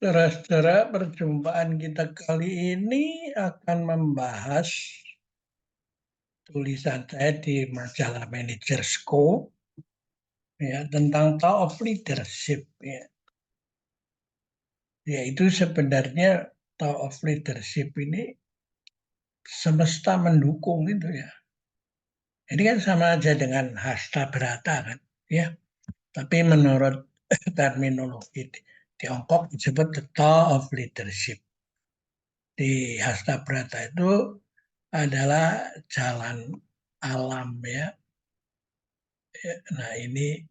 Saudara-saudara, perjumpaan kita kali ini akan membahas tulisan saya di majalah Manager School ya, tentang Law of Leadership ya. Yaitu sebenarnya Law of Leadership ini semesta mendukung itu ya. Ini kan sama aja dengan hasta berata kan ya. Tapi menurut terminologi Tiongkok disebut the Law of Leadership. Di hasta berata itu adalah jalan alam ya. Nah ini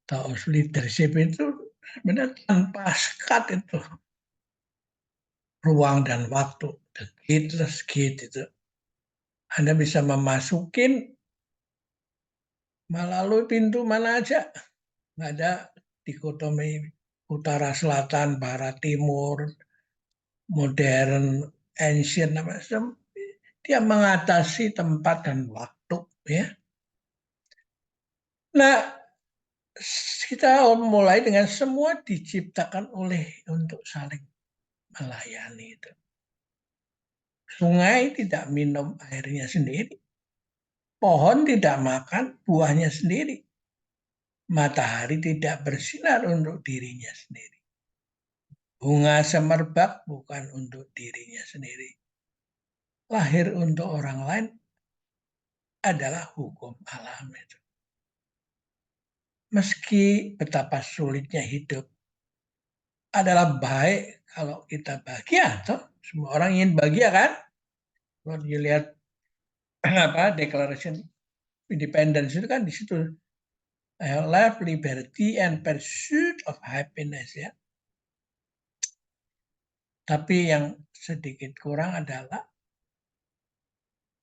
Taos leadership itu sebenarnya tanpa sekat itu ruang dan waktu. The gateless gate itu. Anda bisa memasukin melalui pintu mana aja. Nggak ada dikotomi utara, selatan, barat, timur, modern, ancient, macam. Dia mengatasi tempat dan waktu ya. Nah, kita mulai dengan semua diciptakan untuk saling melayani itu. Sungai tidak minum airnya sendiri. Pohon tidak makan buahnya sendiri. Matahari tidak bersinar untuk dirinya sendiri. Bunga semerbak bukan untuk dirinya sendiri. Lahir untuk orang lain adalah hukum alam itu. Meski betapa sulitnya hidup, adalah baik kalau kita bahagia. Toh? Semua orang ingin bahagia kan? Kalau dilihat Declaration Independence itu kan di situ life, liberty, and pursuit of happiness ya. Tapi yang sedikit kurang adalah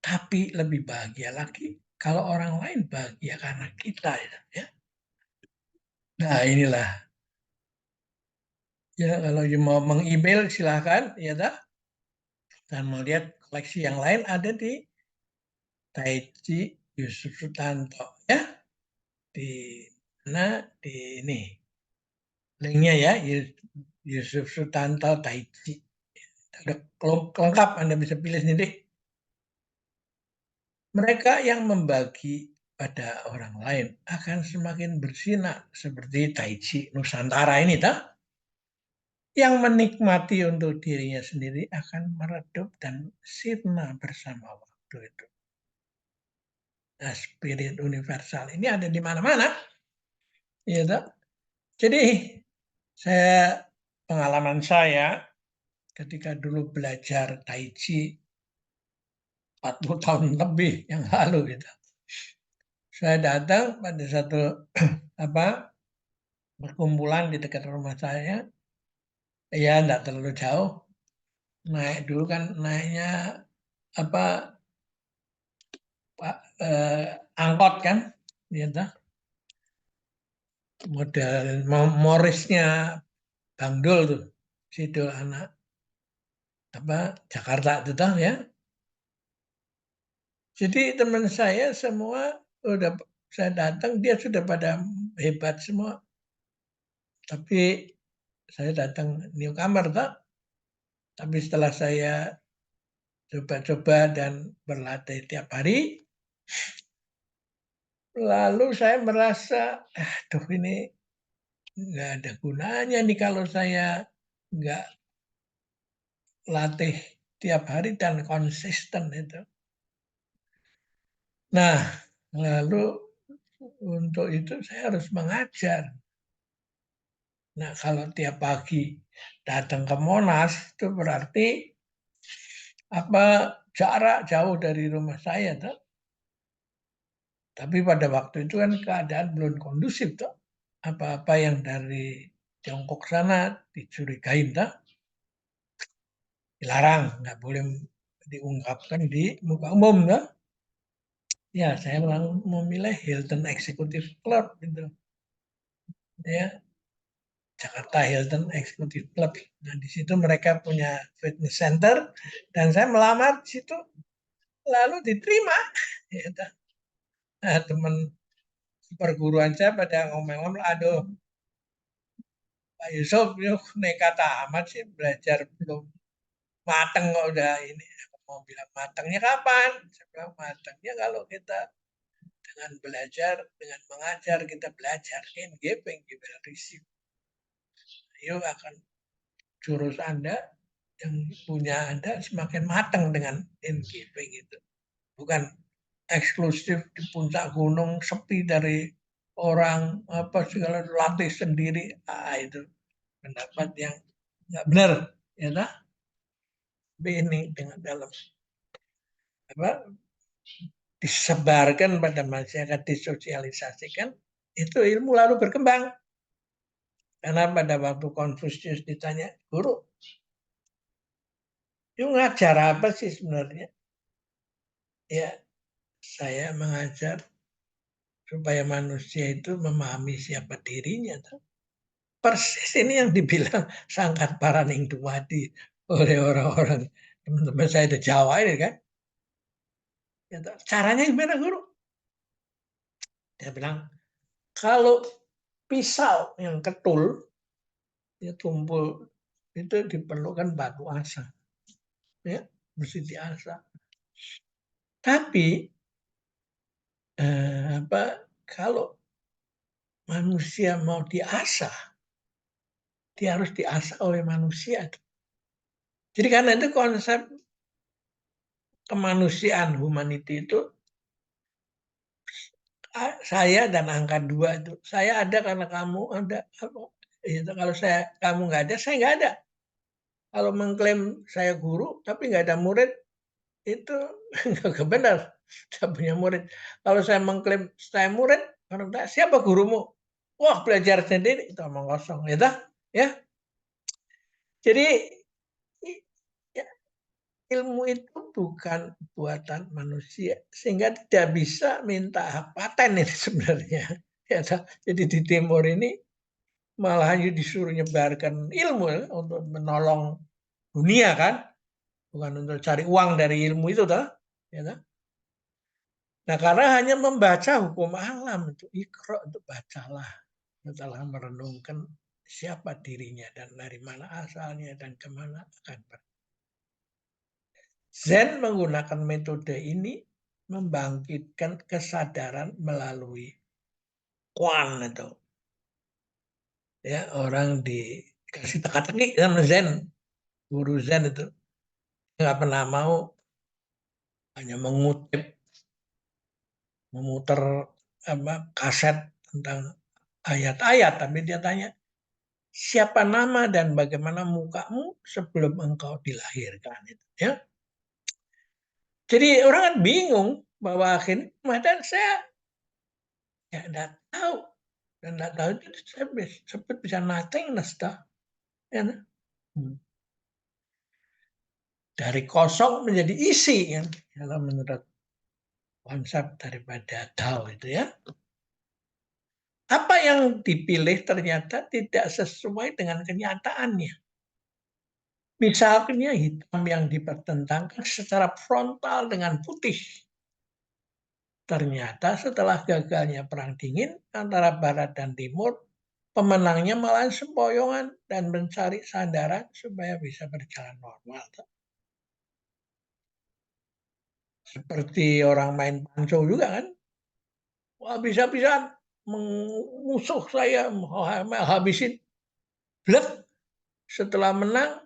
tapi lebih bahagia lagi kalau orang lain bahagia karena kita ya. Nah inilah ya, kalau mau meng-email silahkan ya dah. Dan melihat koleksi yang lain ada di Taichi Yusuf Sutanto ya, di mana di ini linknya ya, Yusuf Sutanto Taichi. Udah lengkap, Anda bisa pilih sendiri. Mereka yang membagi pada orang lain akan semakin bersinar seperti Taichi Nusantara ini, tak? Yang menikmati untuk dirinya sendiri akan meredup dan sirna bersama waktu itu. Nah, spirit universal ini ada di mana-mana, ya, tak? Jadi pengalaman saya ketika dulu belajar Tai Chi 40 tahun lebih yang lalu gitu. Saya datang pada satu perkumpulan di dekat rumah saya. Ya, enggak terlalu jauh. Naik dulu kan naiknya angkot kan, gitu. Model Morrisnya Bang Dul tuh, situ anak Jakarta itu toh ya. Jadi teman saya semua udah saya datang dia sudah pada hebat semua. Tapi saya datang newcomer toh. Tapi setelah saya coba-coba dan berlatih tiap hari, lalu saya merasa, aduh ini nggak ada gunanya nih kalau saya nggak latih tiap hari dan konsisten itu. Nah, lalu untuk itu saya harus mengajar. Nah, kalau tiap pagi datang ke Monas itu berarti jarak jauh dari rumah saya tuh. Tapi pada waktu itu kan keadaan belum kondusif tuh. Apa-apa yang dari Tiongkok sana dicurigain tuh. Dilarang, nggak boleh diungkapkan di muka umum tuh. Ya, saya memilih Hilton Executive Club gitu. Ya, Jakarta Hilton Executive Club. Nah, di situ mereka punya fitness center dan saya melamar di situ lalu diterima. Ya, nah, teman perguruan saya pada ngomel-ngomel, aduh Pak Yusuf, yuk nekat amat sih belajar belum mateng kok udah ini. Aku mau bilang matangnya kapan? Saya bilang matangnya kalau kita dengan belajar, dengan mengajar, kita belajar engaging, kita receive. Yuk akan jurus Anda yang punya Anda semakin matang dengan engaging itu. Bukan eksklusif di puncak gunung sepi dari orang apa segala latih sendiri. Itu pendapat yang nggak benar, ya nah? Ini dengan dalam apa disebarkan pada masyarakat, disosialisasikan, itu ilmu lalu berkembang. Karena pada waktu Konfusius ditanya, guru, yuk ngajar apa sih sebenarnya? Ya, saya mengajar supaya manusia itu memahami siapa dirinya. Persis ini yang dibilang Sangkat Paraning Dumadi oleh orang-orang teman-teman saya di Jawa ini kan. Caranya gimana guru? Dia bilang, kalau pisau yang ketul, ya tumpul, itu diperlukan batu asa. Ya, mesti diasah. Tapi kalau manusia mau diasah, dia harus diasah oleh manusia. Jadi karena itu konsep kemanusiaan, humanity itu saya dan angka 2 itu. Saya ada karena kamu ada. Itu kalau kamu nggak ada, saya nggak ada. Kalau mengklaim saya guru tapi nggak ada murid, itu nggak benar. Saya punya murid. Kalau saya mengklaim saya murid, siapa gurumu? Wah, belajar sendiri, itu omong kosong, ya dah, ya. Jadi ya, ilmu itu bukan buatan manusia, sehingga tidak bisa minta hak paten ini sebenarnya. Ya, jadi di timur ini malah disuruh nyebarkan ilmu untuk menolong dunia kan, bukan untuk cari uang dari ilmu itu dah, ya dah. Nah, karena hanya membaca hukum alam itu ikro, untuk bacalah, setelah merenungkan siapa dirinya dan dari mana asalnya dan kemana akan pergi. Zen menggunakan metode ini membangkitkan kesadaran melalui Kwan itu. Ya, orang dikasih teka-teki sama Zen, guru Zen itu nggak pernah mau, hanya mengutip, memutar kaset tentang ayat-ayat, tapi dia tanya, siapa nama dan bagaimana mukamu sebelum engkau dilahirkan, itu ya. Jadi orang kan bingung bahwa akhirnya dan saya ya tidak tahu, dan tidak tahu itu saya sebut bisa nothingness dah, ya. Dari kosong menjadi isi kan, kalau menurut konsep daripada Tao itu ya. Apa yang dipilih ternyata tidak sesuai dengan kenyataannya. Misalnya hitam yang dipertentangkan secara frontal dengan putih. Ternyata setelah gagalnya Perang Dingin antara Barat dan Timur, pemenangnya malah sempoyongan dan mencari sandaran supaya bisa berjalan normal. Seperti orang main panco juga kan. Wah, bisa-bisa musuh saya, habisin. Blek, setelah menang,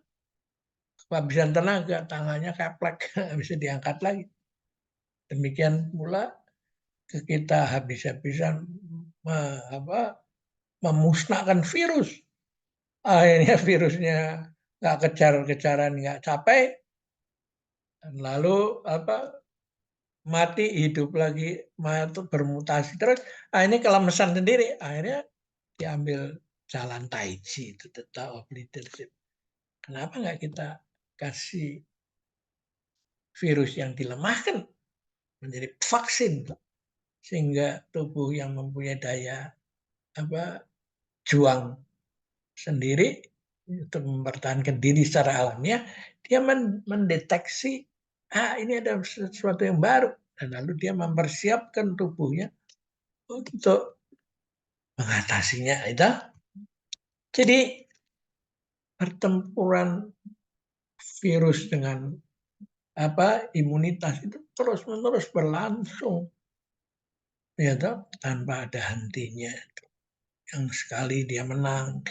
kehabisan tenaga, tangannya keplek, bisa diangkat lagi. Demikian pula kita habis-habisan memusnahkan virus. Akhirnya virusnya nggak kejar-kejaran, nggak capek, lalu mati, hidup lagi, bermutasi terus. Ini kelemesan sendiri. Akhirnya diambil jalan Taiji, itu the Tao of Leadership. Kenapa nggak kita kasih virus yang dilemahkan menjadi vaksin, sehingga tubuh yang mempunyai daya juang sendiri untuk mempertahankan diri secara alamiah, dia mendeteksi ini ada sesuatu yang baru, dan lalu dia mempersiapkan tubuhnya untuk mengatasinya itu. Jadi pertempuran virus dengan imunitas itu terus-menerus berlangsung, ya toh, tanpa ada hentinya. Yang sekali dia menang,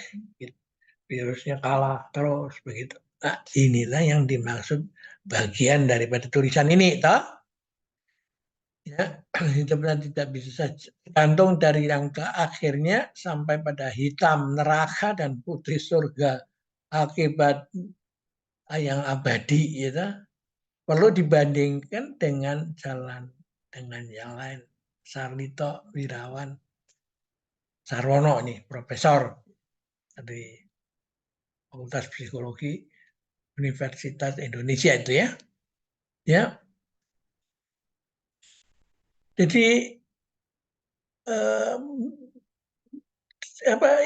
virusnya kalah terus begitu. Nah, inilah yang dimaksud bagian daripada tulisan ini, toh. Ya, itu benar tidak bisa saja. Tergantung dari yang ke akhirnya sampai pada hitam neraka dan putih surga akibat yang abadi, gitu. Perlu dibandingkan dengan jalan dengan yang lain. Sarlito Wirawan Sarwono nih, profesor dari Fakultas Psikologi Universitas Indonesia itu ya. Ya. Jadi eh,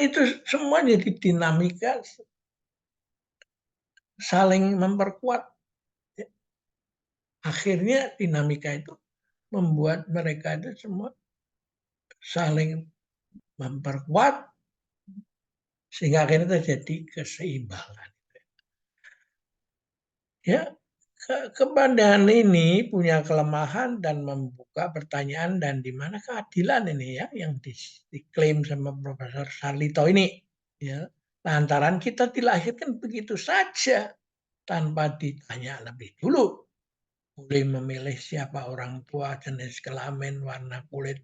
itu semua jadi dinamika saling memperkuat. Akhirnya dinamika itu membuat mereka itu semua saling memperkuat sehingga akhirnya terjadi keseimbangan. Ya, kebandahan ini punya kelemahan dan membuka pertanyaan dan di mana keadilan ini ya yang diklaim sama Profesor Sarlito ini. Ya, lantaran kita dilahirkan begitu saja tanpa ditanya lebih dulu. Boleh memilih siapa orang tua, jenis kelamin, warna kulit,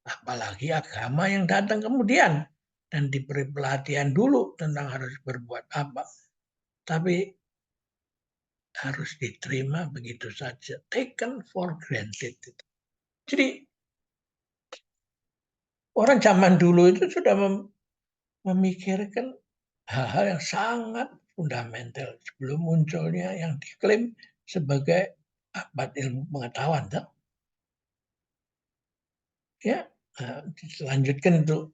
apalagi agama yang datang kemudian. Dan diberi pelatihan dulu tentang harus berbuat apa. Tapi harus diterima begitu saja. Taken for granted. Jadi orang zaman dulu itu sudah memikirkan hal-hal yang sangat fundamental sebelum munculnya yang diklaim sebagai abad ilmu pengetahuan. Tuh. Ya, dilanjutkan itu.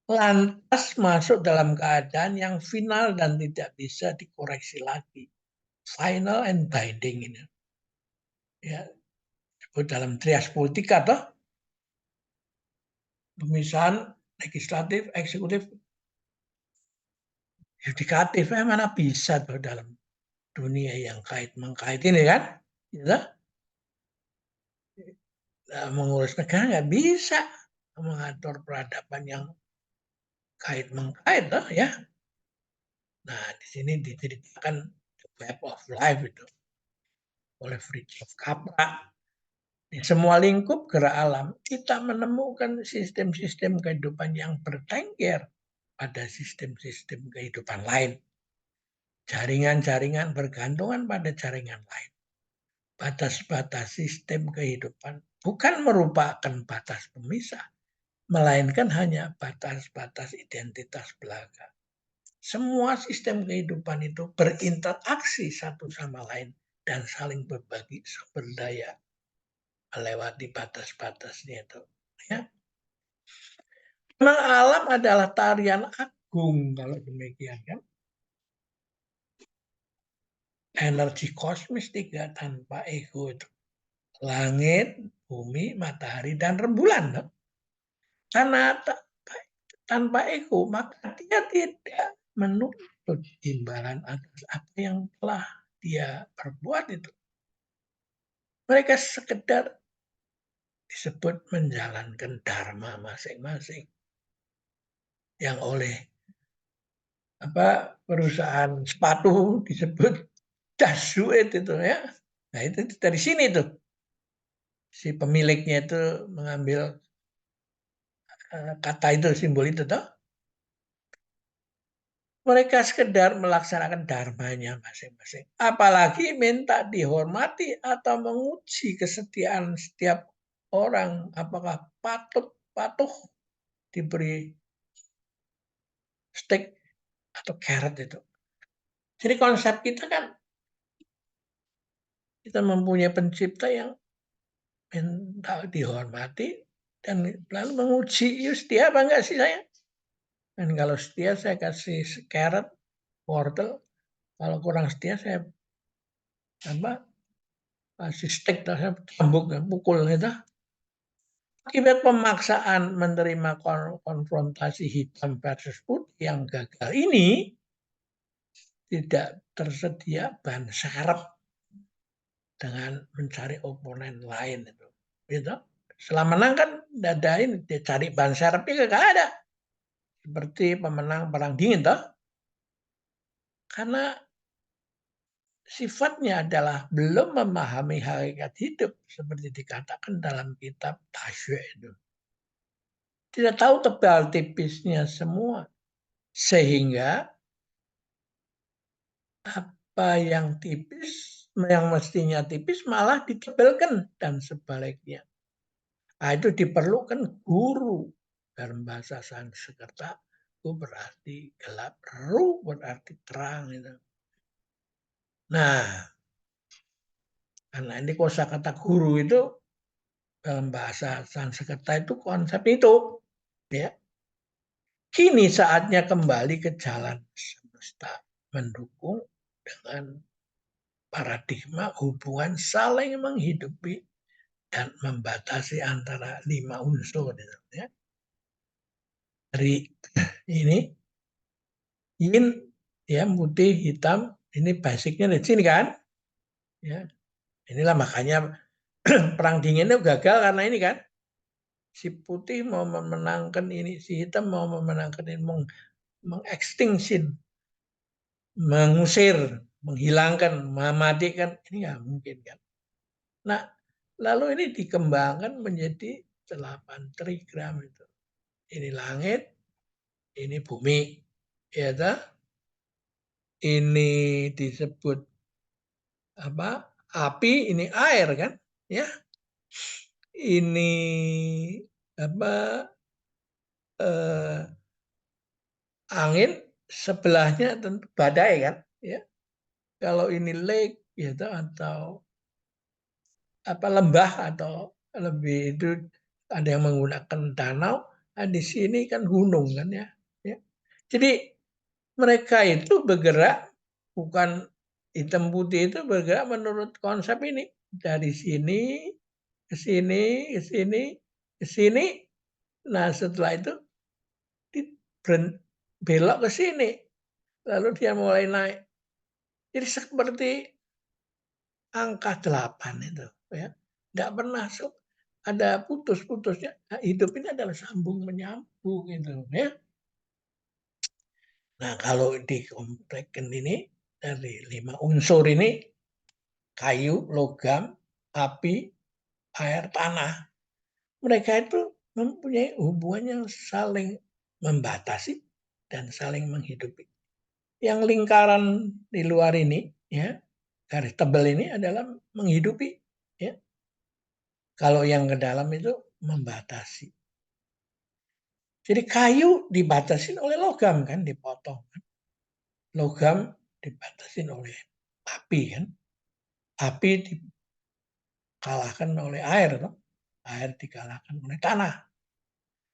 Lantas masuk dalam keadaan yang final dan tidak bisa dikoreksi lagi. Final and binding ini. Ya, disebut dalam trias politika toh. Pemisahan legislatif, eksekutif, yudikatif. Mana bisa tuh dalam dunia yang kait-mengkait ini kan. Ya, mengurus negara nggak bisa mengatur peradaban yang kait-mengkait toh ya. Nah, di sini diceritakan The Web of Life itu oleh Fritjof Capra. Di semua lingkup gerak alam, kita menemukan sistem-sistem kehidupan yang bertengger pada sistem-sistem kehidupan lain. Jaringan-jaringan bergantungan pada jaringan lain. Batas-batas sistem kehidupan bukan merupakan batas pemisah, melainkan hanya batas-batas identitas belaka. Semua sistem kehidupan itu berinteraksi satu sama lain dan saling berbagi sumber daya melewati batas-batasnya itu. Ya. Memang alam adalah tarian agung kalau demikian kan. Energi kosmis tiga tanpa ego itu. Langit, bumi, matahari, dan rembulan. No? Karena tanpa ego, maka dia tidak menuntut imbalan atas apa yang telah dia perbuat itu. Mereka sekedar disebut menjalankan dharma masing-masing yang oleh perusahaan sepatu disebut dasuit itu ya. Nah itu dari sini tuh si pemiliknya itu mengambil kata itu simbol itu tuh. Mereka sekedar melaksanakan dharmanya masing-masing. Apalagi minta dihormati atau menguji kesetiaan setiap orang. Apakah patuh diberi stick atau carrot itu. Jadi konsep kita kan kita mempunyai pencipta yang minta dihormati dan lalu menguji, setia apa enggak sih saya? Dan kalau setia saya kasih carrot, wortel. Kalau kurang setia saya kasih stick, saya cambuk, pukul gitu. Akibat pemaksaan menerima konfrontasi hitam versus putih yang gagal ini, tidak tersedia ban serep dengan mencari oponen lain itu. Gitu. Setelah menang kan tidak ada ini, dia cari ban serepnya nggak ada. Seperti pemenang perang dingin toh. Karena sifatnya adalah belum memahami hakikat hidup seperti dikatakan dalam kitab Tasyik itu. Tidak tahu tebal tipisnya semua. Sehingga apa yang tipis, yang mestinya tipis malah ditebalkan dan sebaliknya. Nah, itu diperlukan guru. Dalam bahasa Sanskerta itu berarti gelap, ru berarti terang. Itu. Nah, karena ini kosakata guru itu dalam bahasa Sanskerta itu konsep itu. Ya. Kini saatnya kembali ke jalan semesta mendukung dengan paradigma hubungan saling menghidupi dan membatasi antara 5 unsur. Ya. Dari ini yin, ya putih, hitam, ini basicnya di sini kan. Ya, inilah makanya perang dingin itu gagal karena ini kan. Si putih mau memenangkan ini, si hitam mau memenangkan ini, mengekstingsin, mengusir, menghilangkan, mematikan, ini nggak mungkin kan. Nah, lalu ini dikembangkan menjadi 8 trigram itu. Ini langit, ini bumi, ya toh? Ini disebut apa? Api, ini air kan, ya. Ini apa? Eh, angin sebelahnya tentu badai kan, ya. Kalau ini lake, ya toh, atau apa lembah atau lebih itu ada yang menggunakan danau, nah di sini kan gunung kan ya. Ya. Jadi mereka itu bergerak bukan hitam putih itu bergerak menurut konsep ini dari sini ke sini ke sini ke sini. Nah setelah itu belok ke sini lalu dia mulai naik. Jadi seperti angka 8 itu ya. Enggak pernah ada putus-putusnya. Nah, hidup ini adalah sambung menyambung itu ya. Nah, kalau dikomplekskan ini dari 5 unsur ini kayu, logam, api, air, tanah. Mereka itu mempunyai hubungan yang saling membatasi dan saling menghidupi. Yang lingkaran di luar ini ya, garis tebal ini adalah menghidupi ya. Kalau yang ke dalam itu membatasi. Jadi kayu dibatasin oleh logam kan, dipotong. Logam dibatasin oleh api kan. Api dikalahkan oleh air. Kan? Air dikalahkan oleh tanah.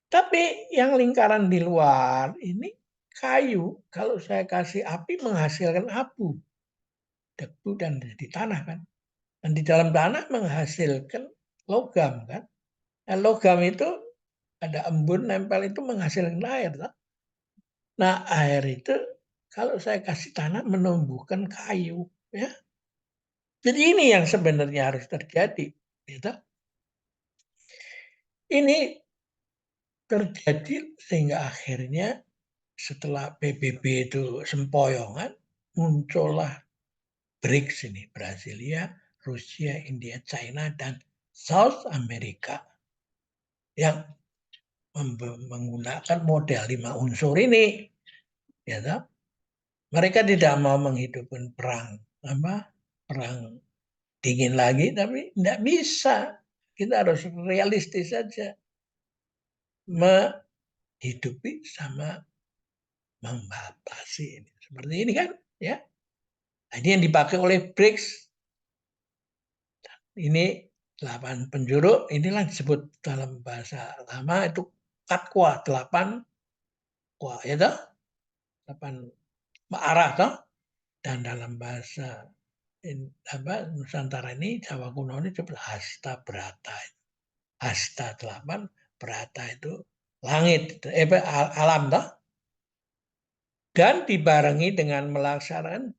Tapi yang lingkaran di luar ini kayu. Kalau saya kasih api menghasilkan abu. Debu dan di tanah kan. Dan di dalam tanah menghasilkan logam kan. Dan logam itu ada embun nempel itu menghasilkan air. Kan? Nah air itu kalau saya kasih tanah menumbuhkan kayu. Ya. Jadi ini yang sebenarnya harus terjadi. Gitu. Ini terjadi sehingga akhirnya setelah PBB itu sempoyongan, muncullah BRICS ini, Brasilia, Rusia, India, China, dan South America yang menggunakan model 5 unsur ini. Ya, mereka tidak mau menghidupkan perang dingin lagi, tapi tidak bisa. Kita harus realistis saja. Menghidupi sama membatasi. Seperti ini kan, ya. Nah, ini yang dipakai oleh BRICS. Ini 8 penjuru, inilah disebut dalam bahasa lama itu katwa, 8 kwa, ya toh? 8 arah toh? Dan dalam bahasa Nusantara ini, Jawa kuno ini disebut hasta berata. Hasta 8, berata itu langit, alam toh? dan dibarengi dengan melaksanakan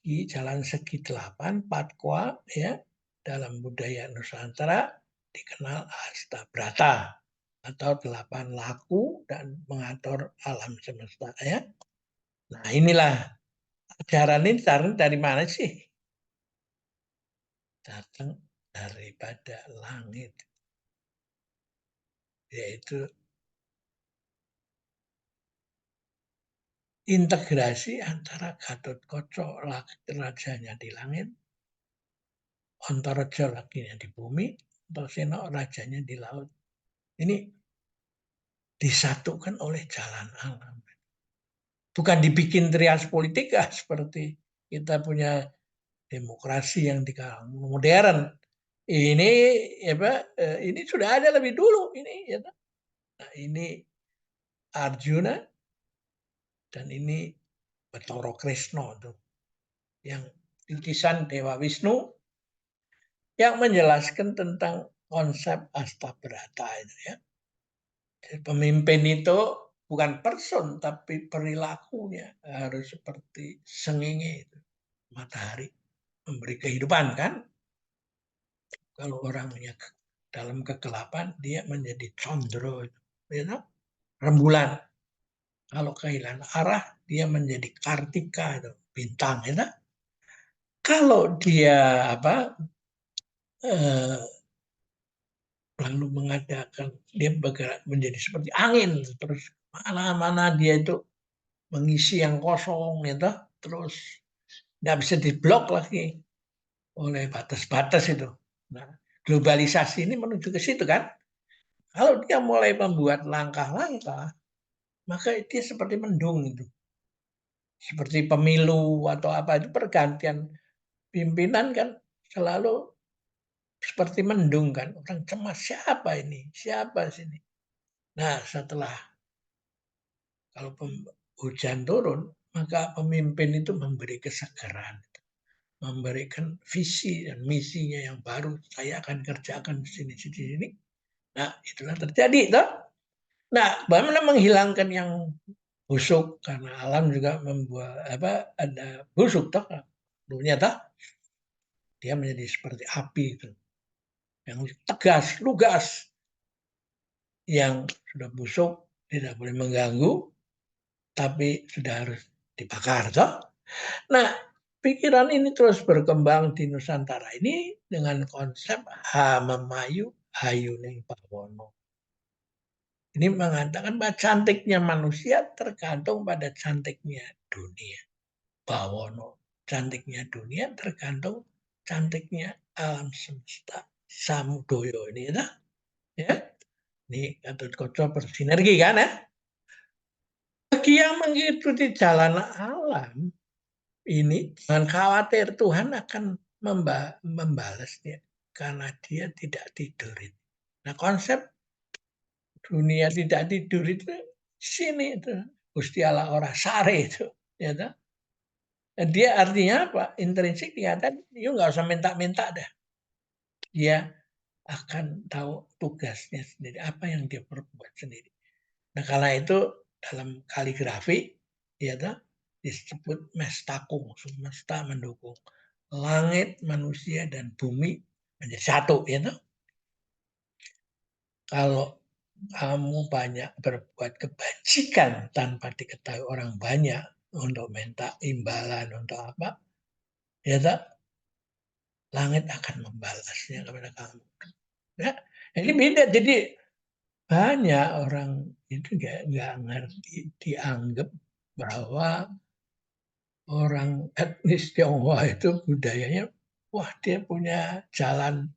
jalan segi 8 Patwa ya, dalam budaya Nusantara dikenal Astabrata atau 8 laku dan mengatur alam semesta ya. Nah, inilah ajaran ini dari mana sih? Datang daripada langit, yaitu integrasi antara Gatotkaca rajanya di langit, Antareja lakinya di bumi, Antarsena rajanya di laut. Ini disatukan oleh jalan alam. Bukan dibikin trias politika seperti kita punya demokrasi yang di kalangan modern. Ini apa? Ini sudah ada lebih dulu ini. Ya. Nah, ini Arjuna dan ini Bathara Krishna tuh yang lukisan Dewa Wisnu yang menjelaskan tentang konsep Astabrata itu ya. Pemimpin itu bukan person tapi perilakunya harus seperti sengenge itu, matahari memberi kehidupan kan. Kalau orangnya dalam kegelapan dia menjadi condro itu, ya, rembulan. Kalau kehilangan arah dia menjadi kartika itu, bintang ya. Kalau dia apa lalu mengadakan dia bergerak menjadi seperti angin terus mana-mana dia itu mengisi yang kosong gitu terus nggak bisa diblok lagi oleh batas-batas itu. Nah, globalisasi ini menuju ke situ kan. Kalau dia mulai membuat langkah-langkah, maka dia seperti mendung itu. Seperti pemilu atau apa itu pergantian pimpinan kan selalu seperti mendung kan. Orang cemas siapa ini? Siapa sini? Nah, setelah kalau hujan turun, maka pemimpin itu memberi kesegaran, memberikan visi dan misinya yang baru. Saya akan kerjakan di sini, sini, sini. Nah, itulah terjadi, toh. Nah, bagaimana menghilangkan yang busuk karena alam juga membuat apa ada busuk, toh. Dulunya, toh, dia menjadi seperti api itu, yang tegas, lugas, yang sudah busuk tidak boleh mengganggu, tapi sudah harus dibakar, toh. Nah, pikiran ini terus berkembang di Nusantara ini dengan konsep Hamemayu Hayuning Bawono. Ini mengatakan bahwa cantiknya manusia tergantung pada cantiknya dunia. Bawono, cantiknya dunia tergantung cantiknya alam semesta. Samudoyo ini ya. Ini Gatotkaca bersinergi kan ya. Bagi yang mengikuti jalan alam, ini jangan khawatir Tuhan akan membalas dia karena dia tidak tidur. Nah konsep dunia tidak tidur itu sini itu Gusti Allah ora sare itu ya toh. Dia artinya apa? Intrinsik dikatakan you nggak usah minta-minta dah. Dia akan tahu tugasnya sendiri apa yang dia perbuat sendiri. Nah karena itu dalam kaligrafi ya toh disebut mestakung, semesta mendukung. Langit, manusia, dan bumi menjadi satu. Ya toh? Kalau kamu banyak berbuat kebajikan tanpa diketahui orang banyak untuk minta imbalan untuk apa, ya toh? Langit akan membalasnya kepada kamu. Ya, ini beda. Jadi banyak orang itu nggak ngerti dianggap bahwa orang etnis Tionghoa itu budayanya, wah dia punya jalan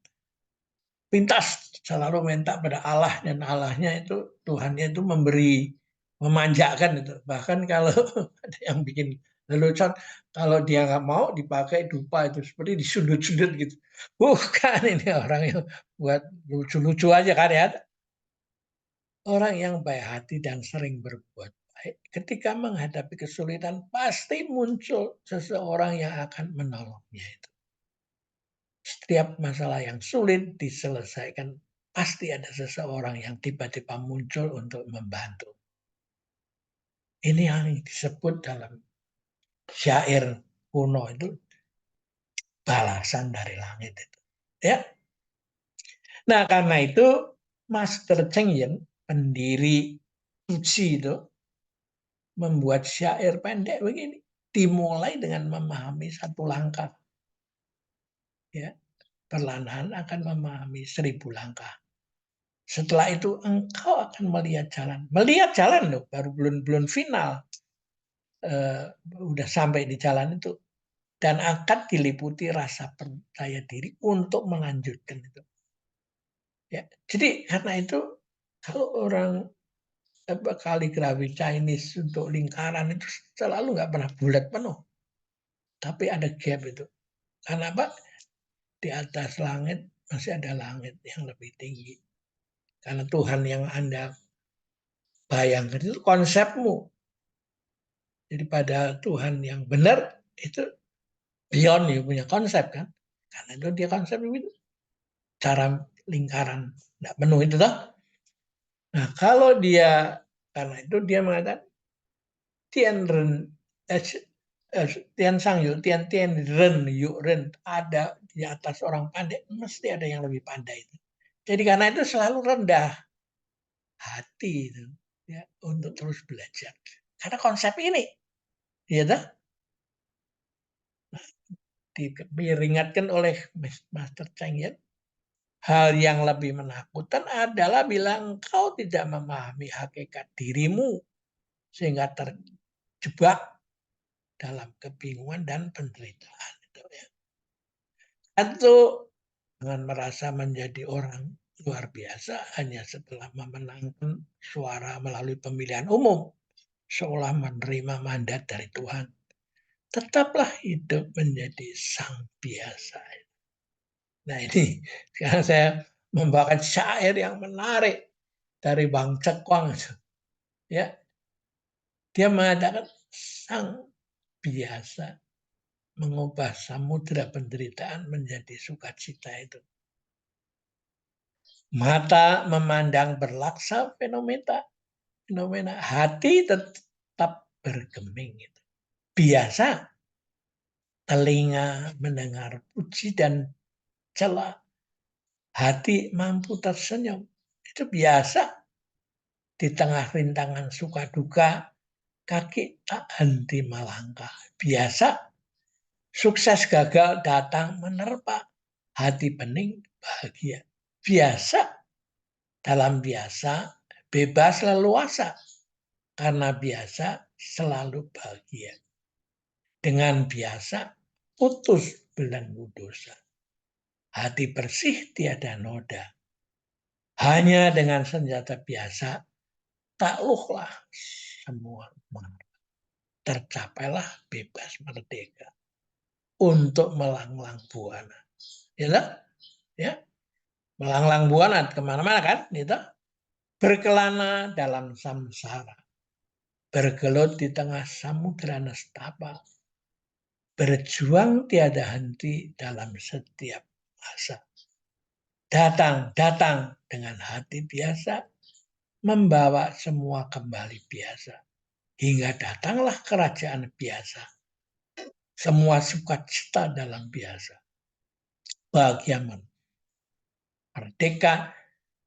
pintas selalu minta pada Allah dan Allahnya itu Tuhannya itu memberi memanjakan itu bahkan kalau ada yang bikin lelucon kalau dia nggak mau dipakai dupa itu seperti disundut-sundut gitu bukan ini orang yang buat lucu-lucu aja kan ya orang yang baik hati dan sering berbuat baik ketika menghadapi kesulitan pasti muncul seseorang yang akan menolongnya itu. Setiap masalah yang sulit diselesaikan, pasti ada seseorang yang tiba-tiba muncul untuk membantu. Ini yang disebut dalam syair kuno itu balasan dari langit itu. Ya. Nah, karena itu Master Cheng Yen, pendiri Suci itu, membuat syair pendek begini. Dimulai dengan memahami satu langkah. Ya, perlahan akan memahami 1000 langkah. Setelah itu engkau akan melihat jalan. Melihat jalan loh, baru belum final. Udah sampai di jalan itu. Dan akan diliputi rasa percaya diri untuk melanjutkan itu. Ya, jadi karena itu kalau orang kaligrafi Chinese untuk lingkaran itu selalu nggak pernah bulat penuh, tapi ada gap itu. Karena apa? Di atas langit masih ada langit yang lebih tinggi. Karena Tuhan yang Anda bayangkan itu konsepmu. Jadi pada Tuhan yang benar itu beyond you punya konsep kan. Karena itu dia konsep itu cara lingkaran tidak penuh itu toh. Nah kalau dia karena itu dia mengatakan Tian Ren Tian Sang Yu Tian Tian Ren Yu Ren ada di atas orang pandai mesti ada yang lebih pandai itu. Jadi karena itu selalu rendah hati itu ya untuk terus belajar. Karena konsep ini ya toh diperingatkan oleh Master Cheng Yen. Hal yang lebih menakutkan adalah bila engkau tidak memahami hakikat dirimu sehingga terjebak dalam kebingungan dan penderitaan. Atau dengan merasa menjadi orang luar biasa hanya setelah memenangkan suara melalui pemilihan umum, seolah menerima mandat dari Tuhan. Tetaplah hidup menjadi sang biasa. Nah ini sekarang saya membawakan syair yang menarik dari Bang Cekwang. Ya, dia mengatakan sang biasa mengubah samudera penderitaan menjadi sukacita itu. Mata memandang berlaksa fenomena hati tetap bergeming. Itu. Biasa telinga mendengar puji dan celah, hati mampu tersenyum. Itu biasa di tengah rintangan suka duka, kaki tak henti melangkah. Biasa sukses gagal datang menerpa, hati pening bahagia. Biasa dalam biasa bebas leluasa karena biasa selalu bahagia. Dengan biasa putus belenggu dosa. Hati bersih tiada noda. Hanya dengan senjata biasa takluklah semua marah. Tercapailah bebas merdeka untuk melanglang buana. Ya, ya, melanglang buana kemana-mana kan, gitu. Berkelana dalam samsara, bergelut di tengah samudera nestapa, berjuang tiada henti dalam setiap masa. Datang dengan hati biasa, membawa semua kembali biasa. Hingga datanglah kerajaan biasa. Semua sukacita dalam biasa. Bahagia merdeka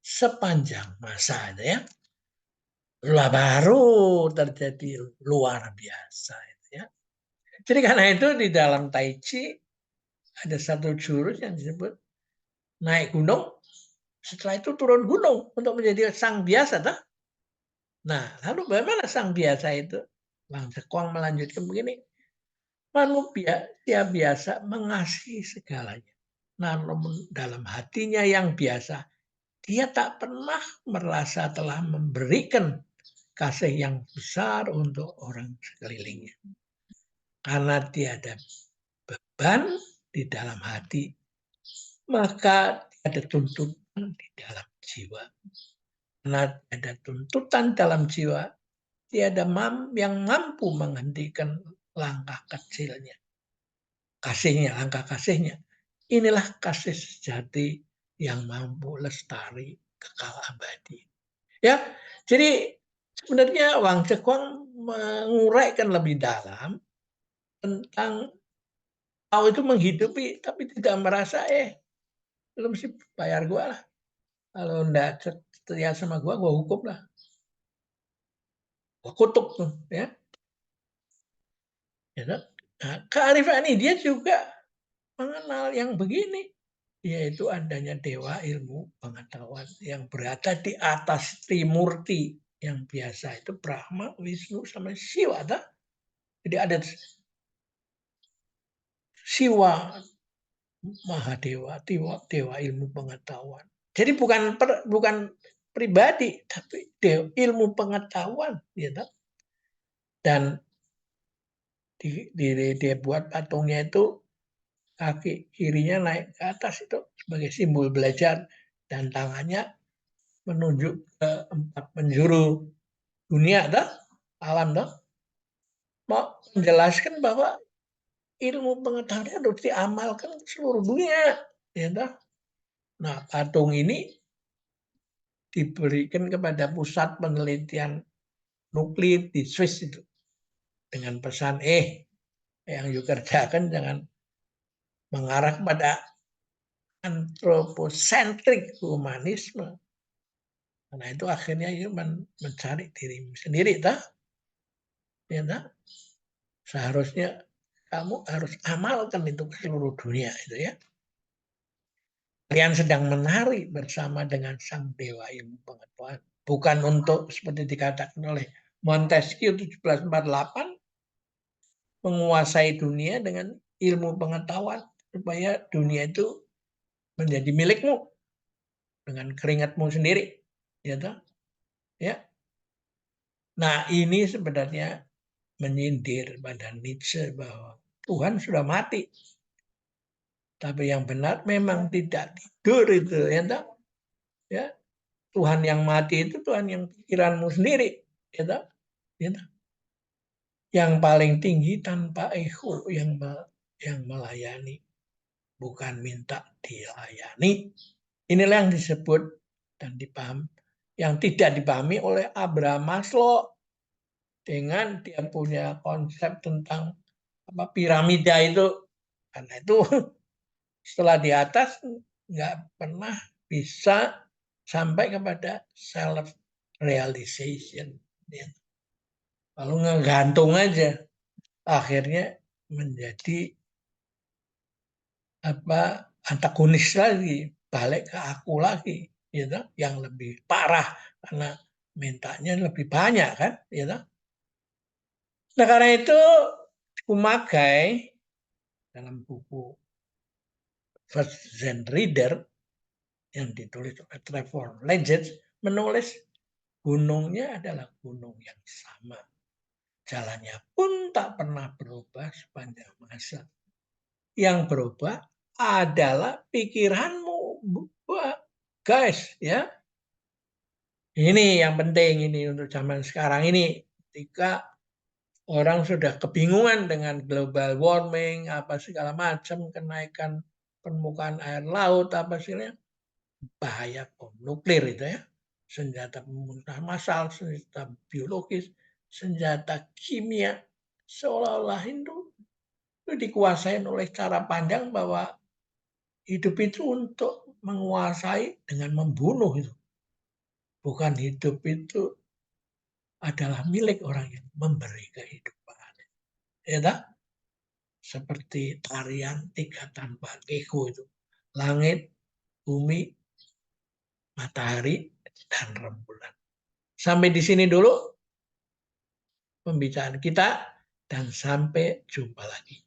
sepanjang masa itu ya. Baru terjadi luar biasa itu ya. Jadi karena itu di dalam Tai Chi ada satu jurus yang disebut naik gunung, setelah itu turun gunung untuk menjadi sang biasa. Toh? Nah, lalu bagaimana sang biasa itu? Bang Cekwang melanjutkan begini, manusia biasa mengasihi segalanya. Namun dalam hatinya yang biasa, dia tak pernah merasa telah memberikan kasih yang besar untuk orang sekelilingnya. Karena tiada beban di dalam hati, maka tiada tuntutan di dalam jiwa. Karena ada tuntutan dalam jiwa, tiada yang mampu menghentikan langkah kecilnya. Kasihnya, langkah kasihnya. Inilah kasih sejati yang mampu lestari kekal abadi. Ya, jadi sebenarnya Wang Cekwang menguraikan lebih dalam tentang tahu itu menghidupi, tapi tidak merasa, belum sih bayar gua lah. Kalau enggak setia sama gua hukum lah. Gua kutuk tuh, ya. Ya kan? Nah, kearifan ini dia juga mengenal yang begini, yaitu adanya dewa ilmu pengetahuan yang berada di atas Trimurti yang biasa itu Brahma, Wisnu, sama Siwa. Jadi ada Siwa Mahadewa, dewa ilmu pengetahuan. Jadi bukan pribadi, tapi ilmu pengetahuan, gitu. Dan dia buat patungnya itu kaki kirinya naik ke atas itu sebagai simbol belajar dan tangannya menunjuk ke 4 penjuru dunia, alam, mau menjelaskan bahwa ilmu pengetahuan harus diamalkan seluruh dunia, ya. Nah, patung ini diberikan kepada pusat penelitian nuklir di Swiss itu dengan pesan yang you kerjakan jangan mengarah pada antroposentrik humanisme. Karena itu akhirnya you mencari diri sendiri, ya, seharusnya kamu harus amalkan itu ke seluruh dunia itu, ya. Kalian sedang menari bersama dengan sang dewa ilmu pengetahuan. Bukan untuk seperti dikatakan oleh Montesquieu 1748 menguasai dunia dengan ilmu pengetahuan supaya dunia itu menjadi milikmu dengan keringatmu sendiri, ya toh? Ya. Nah, ini sebenarnya menyindir pada Nietzsche bahwa Tuhan sudah mati. Tapi yang benar memang tidak tidur itu, ya toh? Ya. Tuhan yang mati itu Tuhan yang pikiranmu sendiri, ya toh? Ya toh? Yang paling tinggi tanpa ego yang melayani, bukan minta dilayani. Inilah yang disebut dan dipahami, yang tidak dipahami oleh Abraham Maslow dengan dia punya konsep tentang piramida itu. Karena itu setelah di atas nggak pernah bisa sampai kepada self realization. Lalu ngegantung aja, akhirnya menjadi antagonis lagi, balik ke aku lagi, gitu, yang lebih parah karena mintanya lebih banyak kan, gitu. Nah, karena itu Kumagai dalam buku First Zen Reader yang ditulis oleh Trevor Legends menulis gunungnya adalah gunung yang sama. Jalannya pun tak pernah berubah sepanjang masa. Yang berubah adalah pikiranmu. Guys, ya. Ini yang penting ini untuk zaman sekarang ini. Ketika orang sudah kebingungan dengan global warming, apa segala macam, kenaikan permukaan air laut, apa segala, bahaya bom nuklir itu, ya. Senjata pembunuh massal, senjata biologis, senjata kimia, seolah-olah itu dikuasai oleh cara pandang bahwa hidup itu untuk menguasai dengan membunuh itu. Bukan hidup itu adalah milik orang yang memberi kehidupan. Ya tak? Seperti tarian tiga tanpa ego itu. Langit, bumi, matahari, dan rembulan. Sampai di sini dulu pembicaraan kita dan sampai jumpa lagi.